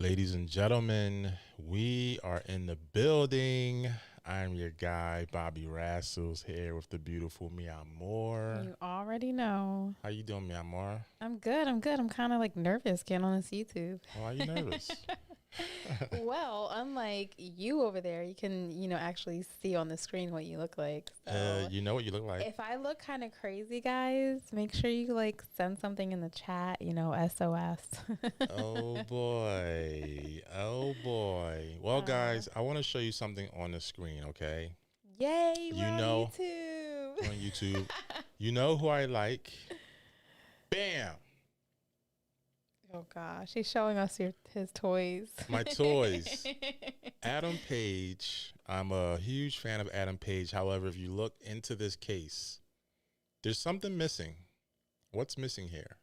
Ladies and gentlemen, we are in the building. I'm your guy, Bobby Rassels, here with the beautiful Mia Moore. You already know. How you doing, Mia Moore? I'm good. I'm kind of like nervous getting on this YouTube. Why are you nervous? Well, unlike you over there, you can, actually see on the screen what you look like. So You know what you look like. if I look kind of crazy, guys, make sure you send something in the chat, SOS. Oh boy. Oh boy. Well, guys, I want to show you something on the screen, okay? Yay, You we're know- on YouTube. On YouTube. You know who I like? Bam! Oh gosh, he's showing us his toys. My toys. Adam Page. I'm a huge fan of Adam Page. However, if you look into this case, there's something missing. What's missing here?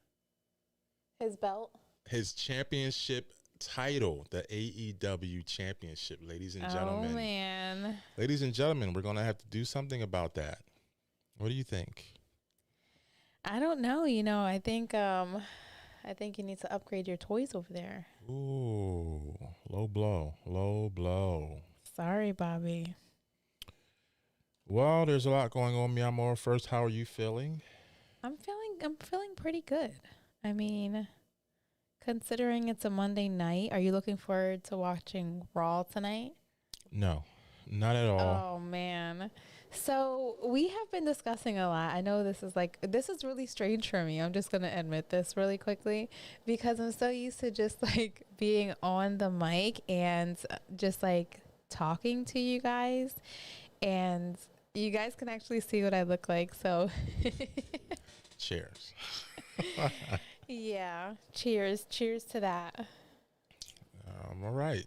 His belt. His championship title, the AEW championship, ladies and gentlemen. Oh man. Ladies and gentlemen, we're going to have to do something about that. What do you think? I don't know. I think you need to upgrade your toys over there. Ooh, low blow, low blow. Sorry, Bobby. Well, there's a lot going on, Mia Moore. First, how are you feeling? I'm feeling pretty good. I mean, considering it's a Monday night, are you looking forward to watching Raw tonight? No, not at all. Oh man. So we have been discussing a lot. I know this is really strange for me. I'm just going to admit this really quickly because I'm so used to just being on the mic and just talking to you guys, and you guys can actually see what I look like. So Cheers. yeah, cheers to that. All right.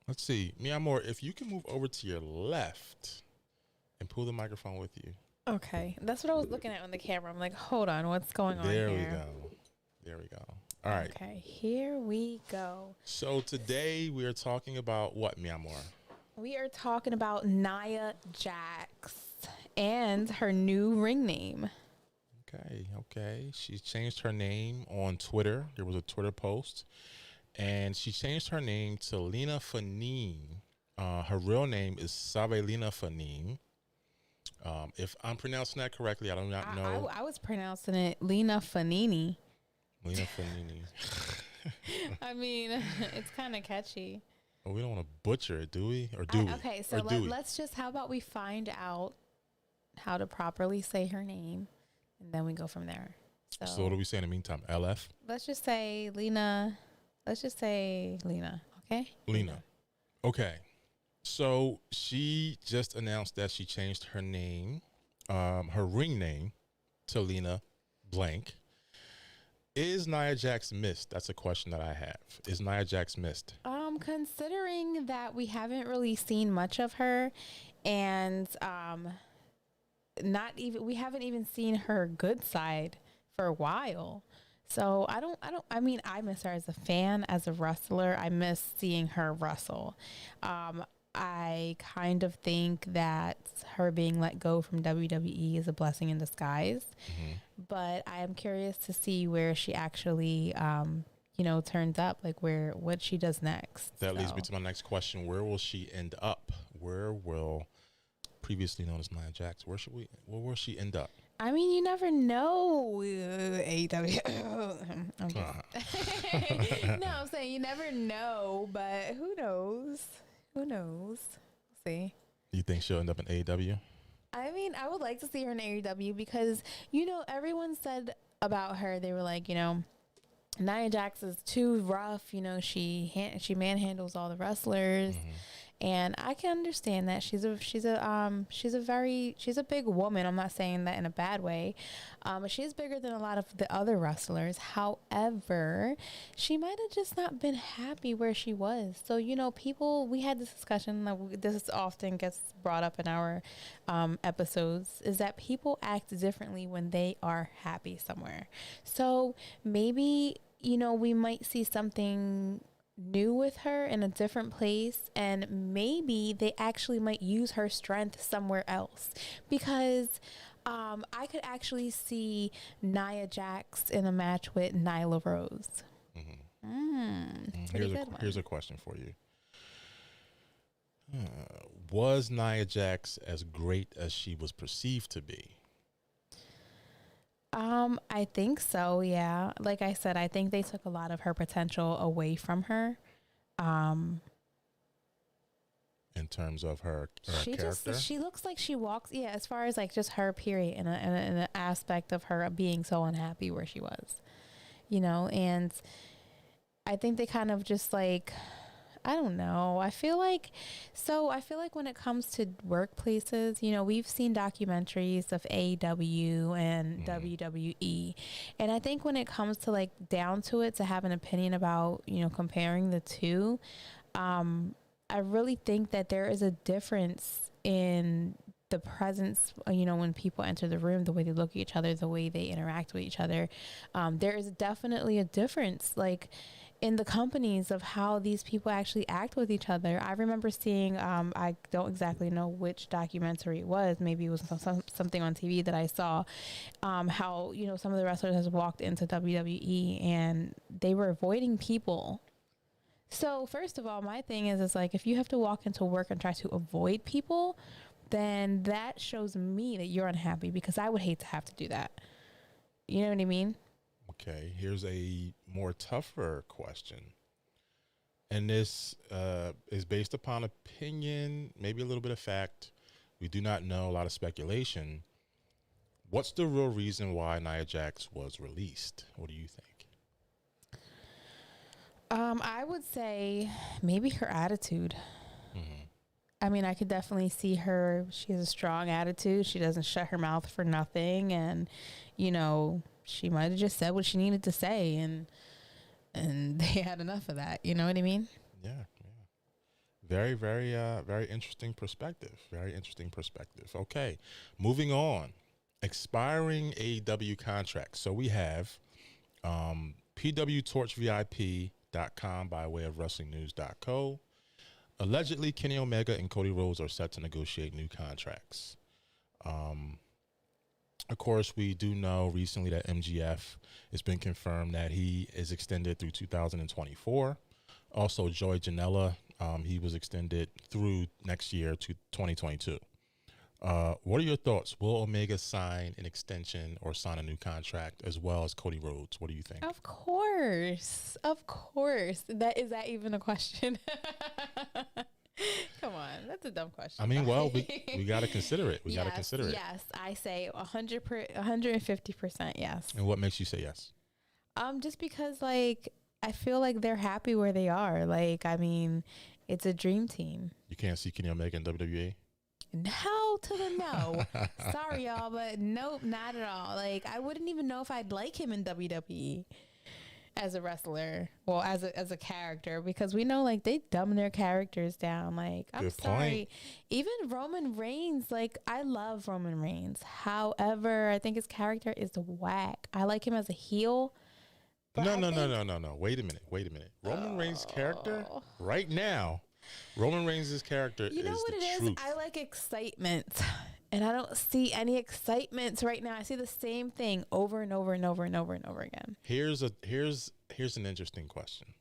Let's see. Mia Moore, if you can move over to your left and pull the microphone with you. Okay, that's what I was looking at on the camera. I'm like, hold on, what's going on There here? we go. There we go. All right. Okay, here we go. So today we are talking about what, Mia Moore? We are talking about Nia Jax and her new ring name. Okay. She changed her name on Twitter. There was a Twitter post. And she changed her name to Lena Fanine. Her real name is Savelina Fanine. If I'm pronouncing that correctly, I do not know. I was pronouncing it Lena Fanini. Lena Fanini. I mean, it's kind of catchy. Well, we don't want to butcher it, do we? Or do we? Okay, so let's just, how about we find out how to properly say her name, and then we go from there. So what do we say in the meantime? LF? Let's just say Lena. Let's just say Lena, okay? Lena. Okay. So she just announced that she changed her name, her ring name, to Lena blank. Is Nia Jax missed? That's a question that I have. Is Nia Jax missed? Considering that we haven't really seen much of her, and we haven't even seen her good side for a while. So I mean, I miss her as a fan, as a wrestler. I miss seeing her wrestle. I kind of think that her being let go from WWE is a blessing in disguise. Mm-hmm. But I am curious to see where she actually, turns up, what she does next. That leads me to my next question. Where will she end up? Where will previously known as Nia Jax, where will she end up? I mean, you never know. AEW. No, I'm saying you never know, but who knows? Who knows? We'll see. You think she'll end up in AEW? I mean, I would like to see her in AEW because, everyone said about her, they were like, Nia Jax is too rough. She manhandles all the wrestlers. Mm-hmm. And I can understand that she's a big woman. I'm not saying that in a bad way. But she's bigger than a lot of the other wrestlers. However, she might have just not been happy where she was. So, we had this discussion, this often gets brought up in our episodes, is that people act differently when they are happy somewhere. So maybe, we might see something new with her in a different place, and maybe they actually might use her strength somewhere else, because I could actually see Nia Jax in a match with Nyla Rose. Mm-hmm. Here's a question for you. Was Nia Jax as great as she was perceived to be? I think so. Yeah. Like I said, I think they took a lot of her potential away from her. In terms of her character, she looks like she walks. Yeah. As far as like just her period in an aspect of her being so unhappy where she was, and I think they kind of just like, I don't know. I feel like when it comes to workplaces, we've seen documentaries of AEW and WWE. And I think when it comes to like down to it, to have an opinion about, comparing the two, I really think that there is a difference in the presence, when people enter the room, the way they look at each other, the way they interact with each other. There is definitely a difference, like in the companies, of how these people actually act with each other. I remember seeing, I don't exactly know which documentary it was. Maybe it was something on TV that I saw, how, some of the wrestlers has walked into WWE and they were avoiding people. So first of all, my thing is like, if you have to walk into work and try to avoid people, then that shows me that you're unhappy, because I would hate to have to do that. You know what I mean? Okay, here's a more tougher question. And this is based upon opinion, maybe a little bit of fact. We do not know, a lot of speculation. What's the real reason why Nia Jax was released? What do you think? I would say maybe her attitude. I mean, I could definitely see her. She has a strong attitude. She doesn't shut her mouth for nothing. And, she might have just said what she needed to say, and they had enough of that. You know what I mean? Yeah. Very, very, very interesting perspective. Very interesting perspective. Okay, moving on. Expiring AEW contracts. So we have PWTorchVIP.com by way of WrestlingNews.co. Allegedly, Kenny Omega and Cody Rhodes are set to negotiate new contracts. Of course, we do know recently that MGF, it's been confirmed that he is extended through 2024. Also, Joey Janela, he was extended through next year to 2022. What are your thoughts? Will Omega sign an extension or sign a new contract, as well as Cody Rhodes? What do you think? Of course. That is that even a question? Come on, that's a dumb question. I mean, well, we got to consider it. We got to consider it. Yes, I say 150% yes. And what makes you say yes? Just because, like, I feel like they're happy where they are. Like, I mean, it's a dream team. You can't see Kenny Omega in WWE? No to the no. Sorry, y'all, but nope, not at all. Like, I wouldn't even know if I'd like him in WWE as a wrestler. Well, as a character, because we know, like, they dumb their characters down. Like, I'm sorry. Even Roman Reigns, like, I love Roman Reigns. However, I think his character is whack. I like him as a heel. No. Wait a minute. Roman Reigns' character right now. Roman Reigns' character is the truth. You know what it is? I like excitement, and I don't see any excitement right now. I see the same thing over and over and over and over and over again. Here's an interesting question.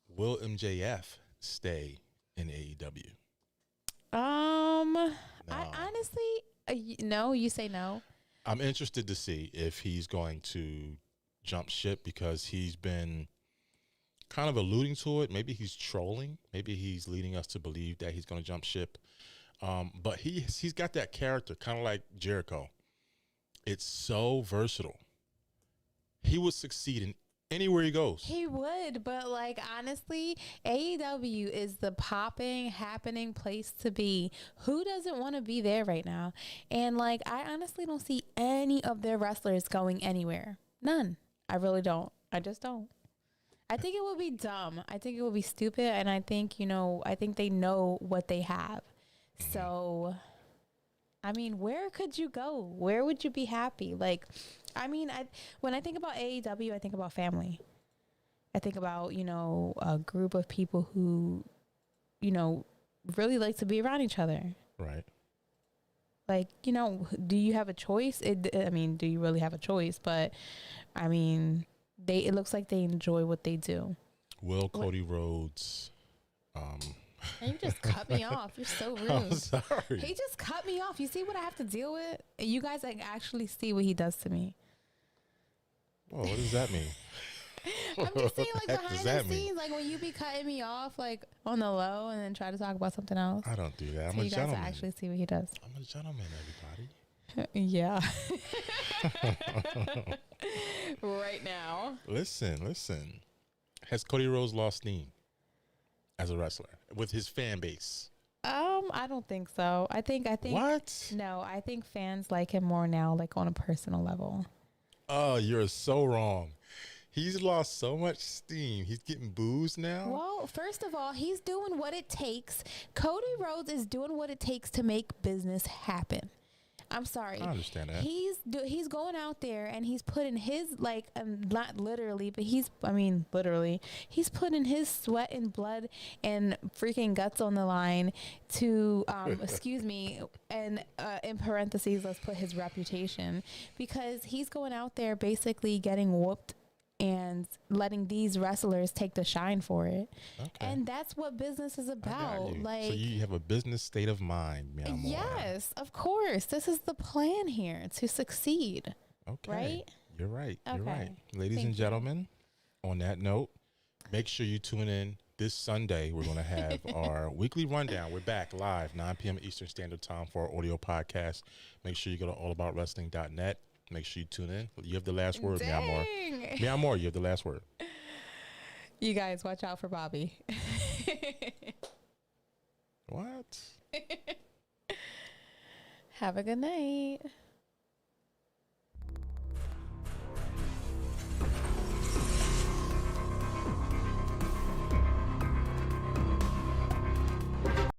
Will MJF stay in AEW? No. I honestly, no. You say no. I'm interested to see if he's going to jump ship, because he's been kind of alluding to it. Maybe he's trolling. Maybe he's leading us to believe that he's going to jump ship. But he's got that character, kind of like Jericho. It's so versatile. He would succeed in anywhere he goes. He would, but like, honestly, AEW is the popping, happening place to be. Who doesn't want to be there right now? And like, I honestly don't see any of their wrestlers going anywhere. None. I really don't. I just don't. I think it would be dumb. I think it would be stupid. And I think, I think they know what they have. So, I mean, where could you go? Where would you be happy? Like, I mean, when I think about AEW, I think about family. I think about, a group of people who, really like to be around each other. Right. Like, do you have a choice? Do you really have a choice? But, I mean, it looks like they enjoy what they do. Will Cody Rhodes? And you just cut me off. You're so rude. I'm sorry. He just cut me off. You see what I have to deal with? You guys like actually see what he does to me. Oh, what does that mean? I'm just saying, like, What the heck behind does the that scenes, mean? like when you be cutting me off, like on the low, and then try to talk about something else. I don't do that. I'm So a you guys gentleman. actually see what he does. I'm a gentleman, everybody. Yeah. Right now. Listen. Has Cody Rhodes lost steam as a wrestler with his fan base? I don't think so. I think What? No, I think fans like him more now, like on a personal level. Oh, you're so wrong. He's lost so much steam. He's getting boos now. Well, first of all, he's doing what it takes. Cody Rhodes is doing what it takes to make business happen. I'm sorry. I understand that. He's going out there and he's putting his not literally, but literally, he's putting his sweat and blood and freaking guts on the line to excuse me, and in parentheses, let's put his reputation, because he's going out there basically getting whooped and letting these wrestlers take the shine for it. Okay. And that's what business is about. Like, so you have a business state of mind, Nia Jax. Yes, of course. This is the plan here, to succeed. Okay. Right? You're right. Okay. You're right. Ladies and gentlemen, on that note, make sure you tune in this Sunday. We're going to have our weekly rundown. We're back live 9 p.m. Eastern Standard Time for our audio podcast. Make sure you go to allaboutwrestling.net. Make sure you tune in. You have the last word, Nia Jax. Nia Jax, you have the last word. You guys watch out for Bobby. What? Have a good night.